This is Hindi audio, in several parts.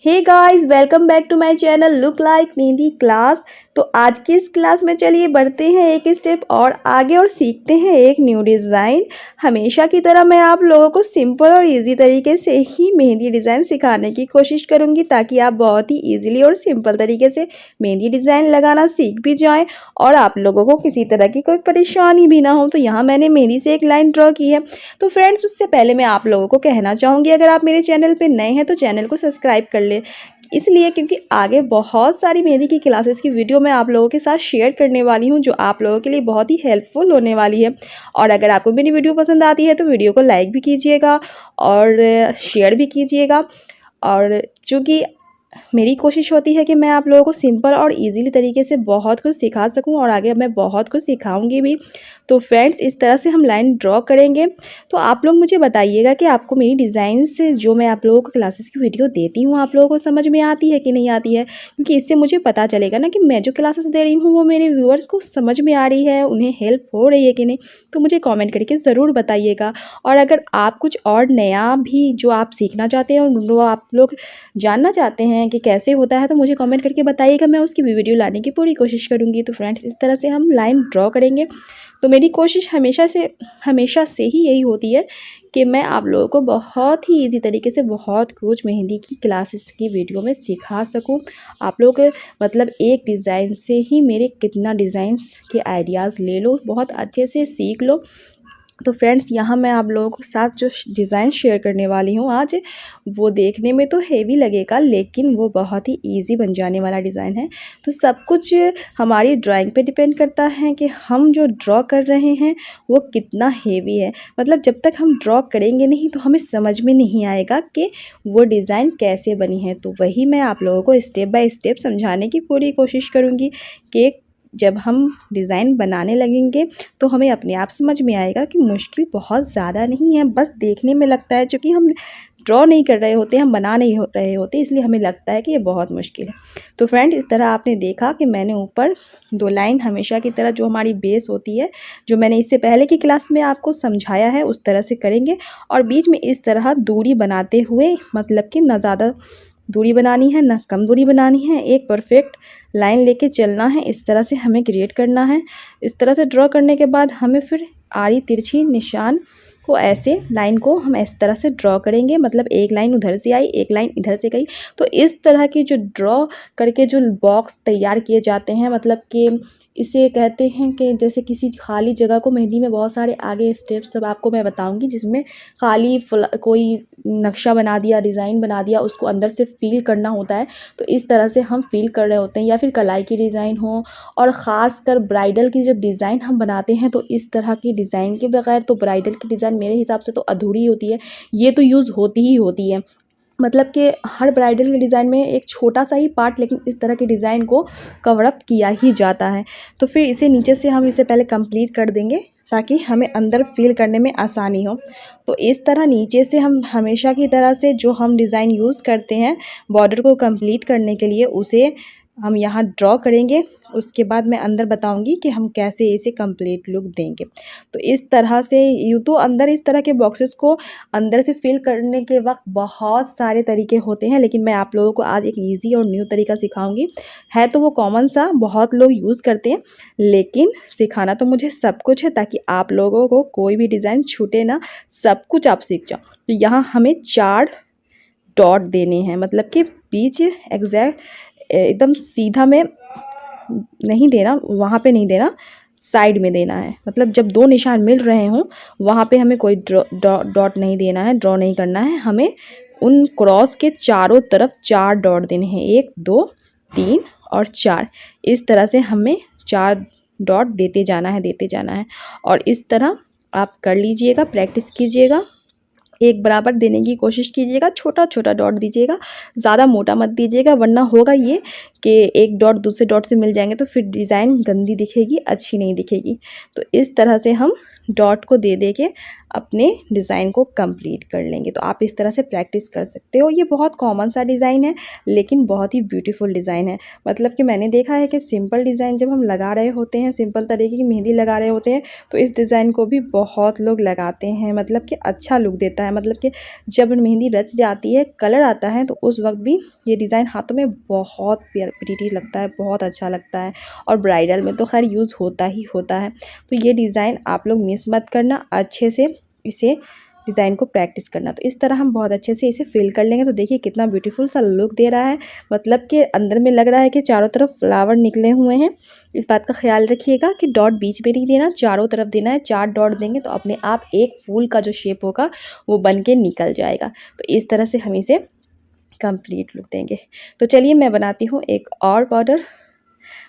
Hey guys, welcome back to my channel look like mehndi class. तो आज की इस क्लास में चलिए बढ़ते हैं एक स्टेप और आगे और सीखते हैं एक न्यू डिज़ाइन। हमेशा की तरह मैं आप लोगों को सिंपल और इजी तरीके से ही मेहंदी डिज़ाइन सिखाने की कोशिश करूंगी ताकि आप बहुत ही इजीली और सिंपल तरीके से मेहंदी डिज़ाइन लगाना सीख भी जाएं और आप लोगों को किसी तरह की कोई परेशानी भी ना हो। तो यहाँ मैंने मेहंदी से एक लाइन ड्रॉ की है। तो फ्रेंड्स, उससे पहले मैं आप लोगों को कहना चाहूँगी, अगर आप मेरे चैनल पर नए हैं तो चैनल को सब्सक्राइब कर ले, इसलिए क्योंकि आगे बहुत सारी मेहंदी की क्लासेस की वीडियो मैं आप लोगों के साथ शेयर करने वाली हूं जो आप लोगों के लिए बहुत ही हेल्पफुल होने वाली है। और अगर आपको मेरी वीडियो पसंद आती है तो वीडियो को लाइक भी कीजिएगा और शेयर भी कीजिएगा। और चूँकि मेरी कोशिश होती है कि मैं आप लोगों को सिंपल और इजीली तरीके से बहुत कुछ सिखा सकूं और आगे मैं बहुत कुछ सिखाऊंगी भी। तो फ्रेंड्स, इस तरह से हम लाइन ड्रॉ करेंगे। तो आप लोग मुझे बताइएगा कि आपको मेरी डिज़ाइन से जो मैं आप लोगों को क्लासेस की वीडियो देती हूँ आप लोगों को समझ में आती है कि नहीं आती है, क्योंकि इससे मुझे पता चलेगा ना कि मैं जो क्लासेस दे रही हूँ वो मेरे व्यूअर्स को समझ में आ रही है, उन्हें हेल्प हो रही है कि नहीं। तो मुझे कॉमेंट करके ज़रूर बताइएगा। और अगर आप कुछ और नया भी जो आप सीखना चाहते हैं वो आप लोग जानना चाहते हैं कि कैसे होता है, तो मुझे कमेंट करके बताइएगा, मैं उसकी भी वीडियो लाने की पूरी कोशिश करूँगी। तो फ्रेंड्स, इस तरह से हम लाइन ड्रॉ करेंगे। तो मेरी कोशिश हमेशा से ही यही होती है कि मैं आप लोगों को बहुत ही इजी तरीके से बहुत कुछ मेहंदी की क्लासेस की वीडियो में सिखा सकूं। आप लोग मतलब एक डिज़ाइन से ही मेरे कितना डिज़ाइंस के आइडियाज़ ले लो, बहुत अच्छे से सीख लो। तो फ्रेंड्स, यहाँ मैं आप लोगों के साथ जो डिज़ाइन शेयर करने वाली हूँ आज, वो देखने में तो हेवी लगेगा लेकिन वो बहुत ही इजी बन जाने वाला डिज़ाइन है। तो सब कुछ हमारी ड्राइंग पे डिपेंड करता है कि हम जो ड्रॉ कर रहे हैं वो कितना हेवी है। मतलब जब तक हम ड्रॉ करेंगे नहीं तो हमें समझ में नहीं आएगा कि वो डिज़ाइन कैसे बनी है। तो वही मैं आप लोगों को स्टेप बाय स्टेप समझाने की पूरी कोशिश करूँगी कि जब हम डिज़ाइन बनाने लगेंगे तो हमें अपने आप समझ में आएगा कि मुश्किल बहुत ज़्यादा नहीं है, बस देखने में लगता है। क्योंकि हम ड्रॉ नहीं कर रहे होते, हम बना नहीं रहे होते, इसलिए हमें लगता है कि ये बहुत मुश्किल है। तो फ्रेंड, इस तरह आपने देखा कि मैंने ऊपर दो लाइन हमेशा की तरह जो हमारी बेस होती है, जो मैंने इससे पहले की क्लास में आपको समझाया है, उस तरह से करेंगे। और बीच में इस तरह दूरी बनाते हुए, मतलब कि ना ज़्यादा दूरी बनानी है ना कम दूरी बनानी है, एक परफेक्ट लाइन लेके चलना है। इस तरह से हमें क्रिएट करना है। इस तरह से ड्रॉ करने के बाद हमें फिर आड़ी तिरछी निशान को ऐसे लाइन को हम इस तरह से ड्रॉ करेंगे। मतलब एक लाइन उधर से आई, एक लाइन इधर से गई। तो इस तरह की जो ड्रॉ करके जो बॉक्स तैयार किए जाते हैं, मतलब कि इसे कहते हैं कि जैसे किसी खाली जगह को मेहंदी में बहुत सारे आगे स्टेप सब आपको मैं बताऊंगी, जिसमें खाली कोई नक्शा बना दिया, डिज़ाइन बना दिया, उसको अंदर से फील करना होता है। तो इस तरह से हम फील कर रहे होते हैं, या फिर कलाई की डिज़ाइन हो। और ख़ास कर ब्राइडल की जब डिज़ाइन हम बनाते हैं तो इस तरह की डिज़ाइन के बगैर तो ब्राइडल की डिज़ाइन मेरे हिसाब से तो अधूरी होती है। ये तो यूज़ होती ही होती है। मतलब कि हर ब्राइडल के डिज़ाइन में एक छोटा सा ही पार्ट, लेकिन इस तरह के डिज़ाइन को कवर अप किया ही जाता है। तो फिर इसे नीचे से हम इसे पहले कंप्लीट कर देंगे ताकि हमें अंदर फील करने में आसानी हो। तो इस तरह नीचे से हम हमेशा की तरह से जो हम डिज़ाइन यूज़ करते हैं बॉर्डर को कंप्लीट करने के लिए, उसे हम यहाँ ड्रॉ करेंगे। उसके बाद मैं अंदर बताऊंगी कि हम कैसे इसे कंप्लीट लुक देंगे। तो इस तरह से यूँ तो अंदर इस तरह के बॉक्सेस को अंदर से फिल करने के वक्त बहुत सारे तरीके होते हैं, लेकिन मैं आप लोगों को आज एक इजी और न्यू तरीका सिखाऊंगी। है तो वो कॉमन सा, बहुत लोग यूज़ करते हैं, लेकिन सिखाना तो मुझे सब कुछ है ताकि आप लोगों को कोई भी डिज़ाइन छूटे ना, सब कुछ आप सीख जाओ। तो यहाँ हमें 4 डॉट देने हैं, मतलब कि बीच एग्जैक्ट एकदम सीधा में नहीं देना, वहाँ पे नहीं देना, साइड में देना है। मतलब जब दो निशान मिल रहे हों वहाँ पे हमें कोई डॉट नहीं देना है, ड्रॉ नहीं करना है। हमें उन क्रॉस के चारों तरफ 4 डॉट देने हैं, 1 2 3 और 4। इस तरह से हमें 4 डॉट देते जाना है। और इस तरह आप कर लीजिएगा, प्रैक्टिस कीजिएगा, एक बराबर देने की कोशिश कीजिएगा, छोटा छोटा डॉट दीजिएगा, ज़्यादा मोटा मत दीजिएगा, वरना होगा ये कि एक डॉट दूसरे डॉट से मिल जाएंगे तो फिर डिज़ाइन गंदी दिखेगी, अच्छी नहीं दिखेगी। तो इस तरह से हम डॉट को दे के अपने डिज़ाइन को कंप्लीट कर लेंगे। तो आप इस तरह से प्रैक्टिस कर सकते हो। ये बहुत कॉमन सा डिज़ाइन है लेकिन बहुत ही ब्यूटीफुल डिज़ाइन है। मतलब कि मैंने देखा है कि सिंपल डिज़ाइन जब हम लगा रहे होते हैं, सिंपल तरीके की मेहंदी लगा रहे होते हैं, तो इस डिज़ाइन को भी बहुत लोग लगाते हैं। मतलब कि अच्छा लुक देता है। मतलब कि जब मेहंदी रच जाती है, कलर आता है, तो उस वक्त भी ये डिज़ाइन हाथों में बहुत प्रिटी लगता है, बहुत अच्छा लगता है। और ब्राइडल में तो खैर यूज़ होता ही होता है। तो ये डिज़ाइन आप लोग मिस मत करना, अच्छे से इसे डिज़ाइन को प्रैक्टिस करना। तो इस तरह हम बहुत अच्छे से इसे फिल कर लेंगे। तो देखिए कितना ब्यूटीफुल सा लुक दे रहा है। मतलब कि अंदर में लग रहा है कि चारों तरफ फ्लावर निकले हुए हैं। इस बात का ख्याल रखिएगा कि डॉट बीच में नहीं देना, चारों तरफ देना है। 4 डॉट देंगे तो अपने आप एक फूल का जो शेप होगा वो बन के निकल जाएगा। तो इस तरह से हम इसे कंप्लीट लुक देंगे। तो चलिए मैं बनाती हूँ एक और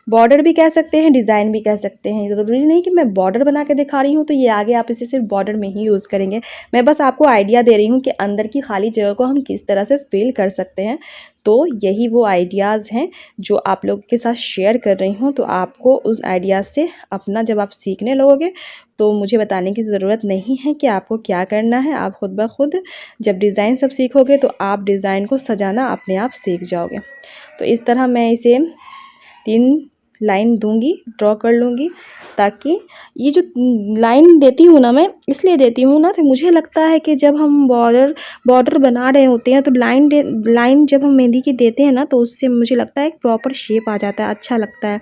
बॉर्डर भी कह सकते हैं, डिज़ाइन भी कह सकते हैं। ज़रूरी नहीं कि मैं बॉर्डर बना के दिखा रही हूँ तो ये आगे आप इसे सिर्फ बॉर्डर में ही यूज़ करेंगे। मैं बस आपको आइडिया दे रही हूँ कि अंदर की खाली जगह को हम किस तरह से फिल कर सकते हैं। तो यही वो आइडियाज़ हैं जो आप लोगों के साथ शेयर कर रही हूँ। तो आपको उस आइडियाज़ से अपना जब आप सीखने लगोगे तो मुझे बताने की ज़रूरत नहीं है कि आपको क्या करना है। आप खुद ब खुद जब डिज़ाइन सब सीखोगे तो आप डिज़ाइन को सजाना अपने आप सीख जाओगे। तो इस तरह मैं इसे 3 लाइन दूंगी, ड्रॉ कर लूँगी, ताकि ये जो लाइन देती हूँ ना, मैं इसलिए देती हूँ ना कि मुझे लगता है कि जब हम बॉर्डर बना रहे होते हैं तो लाइन जब हम मेहंदी की देते हैं ना, तो उससे मुझे लगता है एक प्रॉपर शेप आ जाता है, अच्छा लगता है,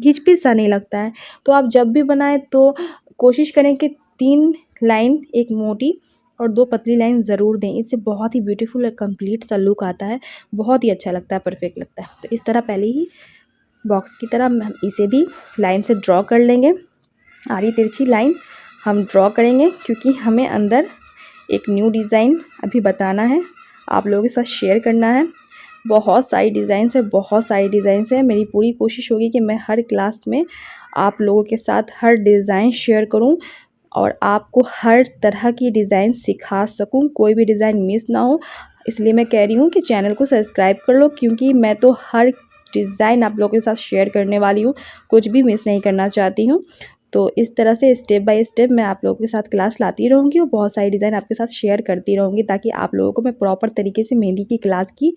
घिच-पिच सा नहीं लगता है। तो आप जब भी बनाएं तो कोशिश करें कि 3 लाइन, एक मोटी और 2 पतली लाइन ज़रूर दें। इससे बहुत ही ब्यूटीफुल और कंप्लीट सा लुक आता है, बहुत ही अच्छा लगता है, परफेक्ट लगता है। तो इस तरह पहले ही बॉक्स की तरह हम इसे भी लाइन से ड्रॉ कर लेंगे। आड़ी तिरछी लाइन हम ड्रॉ करेंगे क्योंकि हमें अंदर एक न्यू डिज़ाइन अभी बताना है, आप लोगों के साथ शेयर करना है। बहुत सारी डिज़ाइंस है। मेरी पूरी कोशिश होगी कि मैं हर क्लास में आप लोगों के साथ हर डिज़ाइन शेयर करूं और आपको हर तरह की डिज़ाइन सिखा सकूं, कोई भी डिज़ाइन मिस ना हो। इसलिए मैं कह रही हूं कि चैनल को सब्सक्राइब कर लो, क्योंकि मैं तो हर डिज़ाइन आप लोगों के साथ शेयर करने वाली हूँ, कुछ भी मिस नहीं करना चाहती हूँ। तो इस तरह से स्टेप बाय स्टेप मैं आप लोगों के साथ क्लास लाती रहूँगी और बहुत सारी डिज़ाइन आपके साथ शेयर करती रहूँगी, ताकि आप लोगों को मैं प्रॉपर तरीके से मेहंदी की क्लास की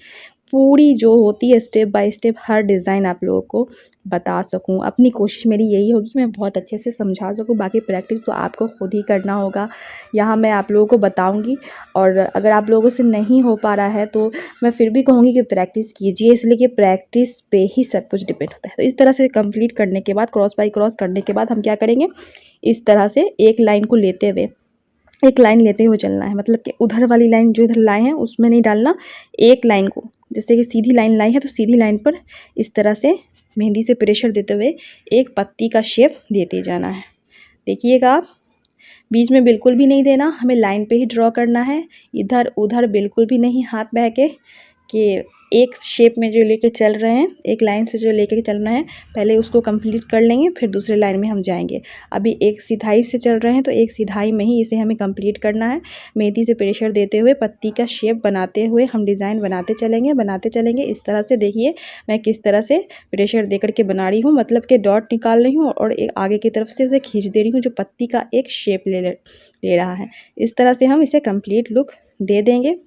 पूरी जो होती है step by step her design आप लोगों को बता सकूं। अपनी कोशिश मेरी यही होगी कि मैं बहुत अच्छे से समझा सकूं। बाकी प्रैक्टिस तो आपको खुद ही करना होगा, यहाँ मैं आप लोगों को बताऊंगी। और अगर आप लोगों से नहीं हो पा रहा है तो मैं फिर भी कहूँगी कि प्रैक्टिस कीजिए, इसलिए कि प्रैक्टिस पे ही सब कुछ डिपेंड होता है। तो इस तरह से कंप्लीट करने के बाद, क्रॉस बाई क्रॉस करने के बाद हम क्या करेंगे, इस तरह से एक लाइन को लेते हुए, एक लाइन लेते हुए चलना है। मतलब कि उधर वाली लाइन जो इधर लाए हैं उसमें नहीं डालना, एक लाइन को, जैसे कि सीधी लाइन लाई है तो सीधी लाइन पर इस तरह से मेहंदी से प्रेशर देते हुए एक पत्ती का शेप देते जाना है। देखिएगा आप, बीच में बिल्कुल भी नहीं देना, हमें लाइन पे ही ड्रॉ करना है। इधर उधर बिल्कुल भी नहीं हाथ बह के, कि एक शेप में जो लेके चल रहे हैं, एक लाइन से जो लेके चलना है, पहले उसको कंप्लीट कर लेंगे, फिर दूसरे लाइन में हम जाएंगे। अभी एक सिधाई से चल रहे हैं तो एक सिधाई में ही इसे हमें कंप्लीट करना है। मेहंदी से प्रेशर देते हुए पत्ती का शेप बनाते हुए हम डिज़ाइन बनाते चलेंगे। इस तरह से देखिए मैं किस तरह से प्रेशर दे करके बना रही हूँ, मतलब कि डॉट निकाल रही हूँ और एक आगे की तरफ से उसे खींच दे रही हूँ, जो पत्ती का एक शेप ले रहा है। इस तरह से हम इसे कंप्लीट लुक दे देंगे।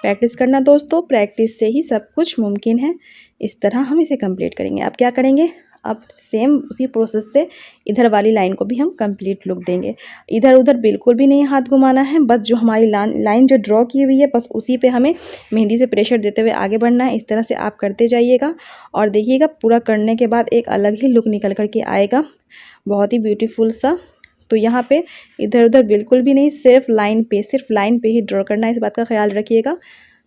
प्रैक्टिस करना दोस्तों, प्रैक्टिस से ही सब कुछ मुमकिन है। इस तरह हम इसे कंप्लीट करेंगे। अब क्या करेंगे, अब सेम उसी प्रोसेस से इधर वाली लाइन को भी हम कंप्लीट लुक देंगे। इधर उधर बिल्कुल भी नहीं हाथ घुमाना है, बस जो हमारी लाइन जो ड्रॉ की हुई है बस उसी पे हमें मेहंदी से प्रेशर देते हुए आगे बढ़ना है। इस तरह से आप करते जाइएगा और देखिएगा पूरा करने के बाद एक अलग ही लुक निकल कर के आएगा, बहुत ही ब्यूटीफुल सा। तो यहाँ पे इधर उधर बिल्कुल भी नहीं, सिर्फ लाइन पे ही ड्रॉ करना है। इस बात का ख्याल रखिएगा,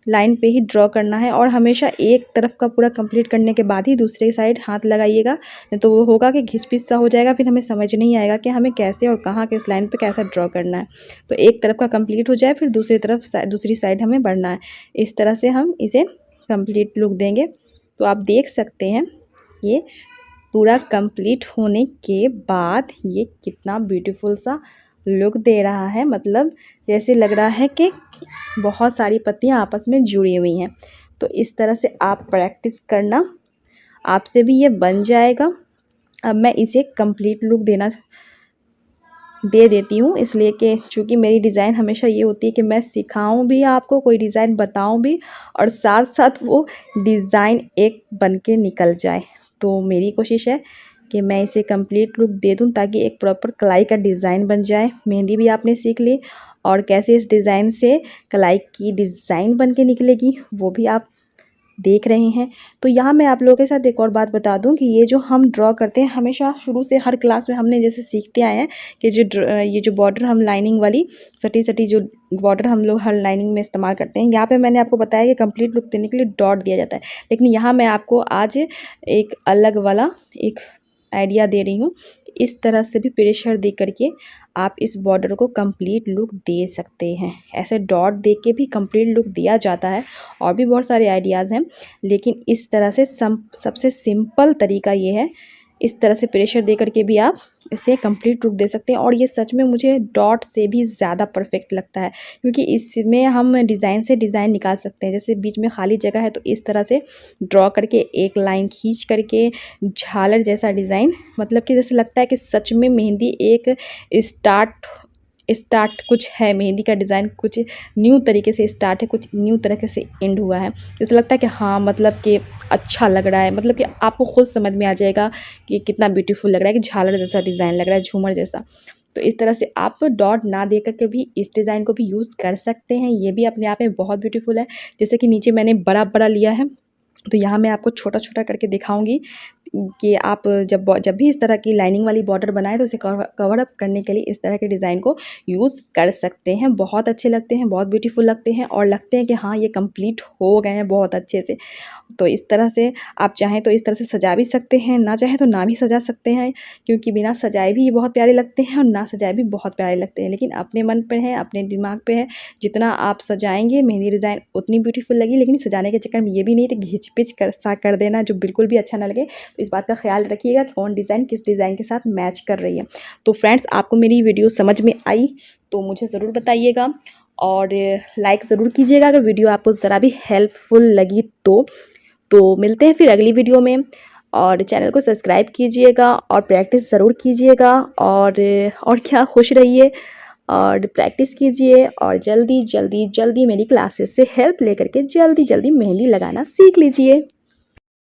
लाइन पे ही ड्रॉ करना है। और हमेशा एक तरफ का पूरा कंप्लीट करने के बाद ही दूसरे साइड हाथ लगाइएगा, नहीं तो वो होगा कि घिच-पिच सा हो जाएगा, फिर हमें समझ नहीं आएगा कि हमें कैसे और कहाँ किस लाइन पे कैसा ड्रॉ करना है। तो एक तरफ का कंप्लीट हो जाए फिर दूसरी साइड हमें बढ़ना है। इस तरह से हम इसे कंप्लीट लुक देंगे। तो आप देख सकते हैं ये पूरा कंप्लीट होने के बाद ये कितना ब्यूटीफुल सा लुक दे रहा है। मतलब जैसे लग रहा है कि बहुत सारी पत्तियां आपस में जुड़ी हुई हैं। तो इस तरह से आप प्रैक्टिस करना, आपसे भी ये बन जाएगा। अब मैं इसे कंप्लीट लुक देना दे देती हूँ, इसलिए कि चूँकि मेरी डिज़ाइन हमेशा ये होती है कि मैं सिखाऊँ भी आपको, कोई डिज़ाइन बताऊँ भी और साथ साथ वो डिज़ाइन एक बन के निकल जाए। तो मेरी कोशिश है कि मैं इसे कंप्लीट लुक दे दूँ ताकि एक प्रॉपर कलाई का डिज़ाइन बन जाए। मेहंदी भी आपने सीख ली और कैसे इस डिज़ाइन से कलाई की डिज़ाइन बन के निकलेगी वो भी आप देख रहे हैं। तो यहाँ मैं आप लोगों के साथ एक और बात बता दूं कि ये जो हम ड्रॉ करते हैं हमेशा शुरू से हर क्लास में हमने जैसे सीखते आए हैं कि ये जो बॉर्डर हम लाइनिंग वाली सटी सटी जो बॉर्डर हम लोग हर लाइनिंग में इस्तेमाल करते हैं, यहाँ पे मैंने आपको बताया कि कंप्लीट लुक देने के लिए डॉट दिया जाता है, लेकिन यहाँ मैं आपको आज एक अलग वाला एक आइडिया दे रही हूँ। इस तरह से भी प्रेशर दे करके आप इस बॉर्डर को कंप्लीट लुक दे सकते हैं। ऐसे डॉट दे के भी कंप्लीट लुक दिया जाता है और भी बहुत सारे आइडियाज़ हैं, लेकिन इस तरह से सबसे सिंपल तरीका ये है। इस तरह से प्रेशर दे करके भी आप इसे कंप्लीट लुक दे सकते हैं और ये सच में मुझे डॉट से भी ज़्यादा परफेक्ट लगता है, क्योंकि इसमें हम डिज़ाइन से डिज़ाइन निकाल सकते हैं। जैसे बीच में खाली जगह है तो इस तरह से ड्रॉ करके एक लाइन खींच करके झालर जैसा डिज़ाइन, मतलब कि जैसे लगता है कि सच में मेहंदी एक स्टार्ट कुछ है, मेहंदी का डिज़ाइन कुछ न्यू तरीके से स्टार्ट है, कुछ न्यू तरीके से एंड हुआ है। जैसे लगता है कि हाँ, मतलब कि अच्छा लग रहा है, मतलब कि आपको खुद समझ में आ जाएगा कि कितना ब्यूटीफुल लग रहा है, कि झालर जैसा डिज़ाइन लग रहा है, झूमर जैसा। तो इस तरह से आप डॉट ना दे करके भी इस डिज़ाइन को भी यूज़ कर सकते हैं। ये भी अपने आप में बहुत ब्यूटीफुल है। जैसे कि नीचे मैंने बड़ा बड़ा लिया है, तो यहाँ मैं आपको छोटा छोटा करके दिखाऊंगी कि आप जब भी इस तरह की लाइनिंग वाली बॉर्डर बनाए तो उसे कवर अप करने के लिए इस तरह के डिज़ाइन को यूज़ कर सकते हैं। बहुत अच्छे लगते हैं, बहुत ब्यूटीफुल लगते हैं और लगते हैं कि हाँ, ये कंप्लीट हो गए हैं बहुत अच्छे से। तो इस तरह से आप चाहें तो इस तरह से सजा भी सकते हैं, ना चाहें तो ना भी सजा सकते हैं, क्योंकि बिना सजाए भी ये बहुत प्यारे लगते हैं और ना सजाए भी बहुत प्यारे लगते हैं। लेकिन अपने मन पर है, अपने दिमाग पे है, जितना आप सजाएंगे मेहंदी डिज़ाइन उतनी ब्यूटीफुल लगी। लेकिन सजाने के चक्कर में ये भी नहीं तो घिच पिच कर देना जो बिल्कुल भी अच्छा ना लगे। तो इस बात का ख्याल रखिएगा कि कौन डिज़ाइन किस डिज़ाइन के साथ मैच कर रही है। तो फ्रेंड्स, आपको मेरी वीडियो समझ में आई तो मुझे ज़रूर बताइएगा और लाइक ज़रूर कीजिएगा अगर वीडियो आपको ज़रा भी हेल्पफुल लगी तो मिलते हैं फिर अगली वीडियो में। और चैनल को सब्सक्राइब कीजिएगा और प्रैक्टिस ज़रूर कीजिएगा और क्या, खुश रहिए और प्रैक्टिस कीजिए और जल्दी जल्दी मेरी क्लासेस से हेल्प लेकर के जल्दी मेहंदी लगाना सीख लीजिए।